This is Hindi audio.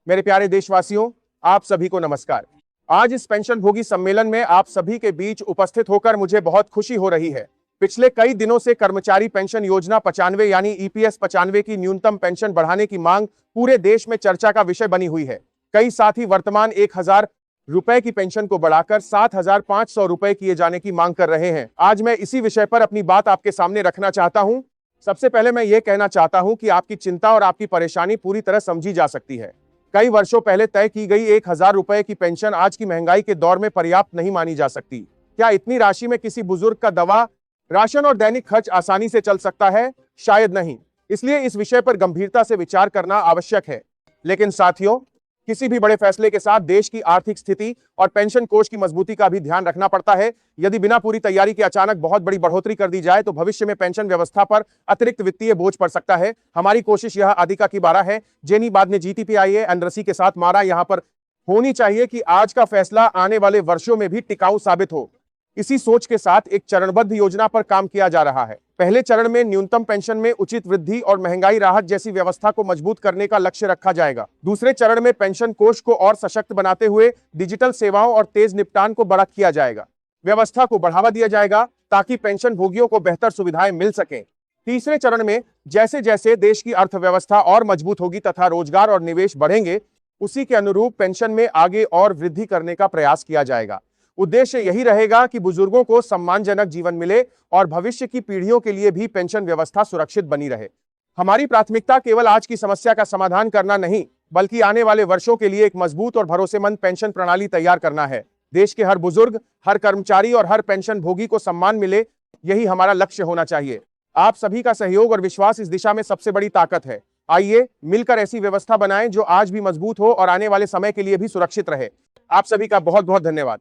मेरे प्यारे देशवासियों, आप सभी को नमस्कार। आज इस पेंशन भोगी सम्मेलन में आप सभी के बीच उपस्थित होकर मुझे बहुत खुशी हो रही है। पिछले कई दिनों से कर्मचारी पेंशन योजना 95 यानी ईपीएस 95 की न्यूनतम पेंशन बढ़ाने की मांग पूरे देश में चर्चा का विषय बनी हुई है। कई साथी वर्तमान 1000 रुपए की पेंशन को बढ़ाकर 7500 रुपए किए जाने की मांग कर रहे हैं। आज मैं इसी विषय पर अपनी बात आपके सामने रखना चाहता हूं। सबसे पहले मैं ये कहना चाहता हूं कि आपकी चिंता और आपकी परेशानी पूरी तरह समझी जा सकती है। कई वर्षों पहले तय की गई 1000 रुपए की पेंशन आज की महंगाई के दौर में पर्याप्त नहीं मानी जा सकती। क्या इतनी राशि में किसी बुजुर्ग का दवा, राशन और दैनिक खर्च आसानी से चल सकता है? शायद नहीं। इसलिए इस विषय पर गंभीरता से विचार करना आवश्यक है। लेकिन साथियों, किसी भी बड़े फैसले के साथ देश की आर्थिक स्थिति और पेंशन कोष की मजबूती का भी ध्यान रखना पड़ता है। यदि बिना पूरी तैयारी के अचानक बहुत बड़ी बढ़ोतरी कर दी जाए तो भविष्य में पेंशन व्यवस्था पर अतिरिक्त वित्तीय बोझ पड़ सकता है। हमारी कोशिश यह आदिका की बारह है, जेनी बाद ने जीटीपीआईए एनरसी के साथ मारा यहां पर होनी चाहिए कि आज का फैसला आने वाले वर्षों में भी टिकाऊ साबित हो। इसी सोच के साथ एक चरणबद्ध योजना पर काम किया जा रहा है। पहले चरण में न्यूनतम पेंशन में उचित वृद्धि और महंगाई राहत जैसी व्यवस्था को मजबूत करने का लक्ष्य रखा जाएगा। दूसरे चरण में पेंशन कोष को और सशक्त बनाते हुए डिजिटल सेवाओं और तेज निपटान को बड़ा किया जाएगा। व्यवस्था को बढ़ावा दिया जाएगा ताकि पेंशन भोगियों को बेहतर सुविधाएं मिल सकें। तीसरे चरण में जैसे जैसे देश की अर्थव्यवस्था और मजबूत होगी तथा रोजगार और निवेश बढ़ेंगे, उसी के अनुरूप पेंशन में आगे और वृद्धि करने का प्रयास किया जाएगा। उद्देश्य यही रहेगा कि बुजुर्गों को सम्मानजनक जीवन मिले और भविष्य की पीढ़ियों के लिए भी पेंशन व्यवस्था सुरक्षित बनी रहे। हमारी प्राथमिकता केवल आज की समस्या का समाधान करना नहीं, बल्कि आने वाले वर्षों के लिए एक मजबूत और भरोसेमंद पेंशन प्रणाली तैयार करना है। देश के हर बुजुर्ग, हर कर्मचारी और हर पेंशन भोगी को सम्मान मिले, यही हमारा लक्ष्य होना चाहिए। आप सभी का सहयोग और विश्वास इस दिशा में सबसे बड़ी ताकत है। आइए मिलकर ऐसी व्यवस्था बनाएं जो आज भी मजबूत हो और आने वाले समय के लिए भी सुरक्षित रहे। आप सभी का बहुत बहुत धन्यवाद।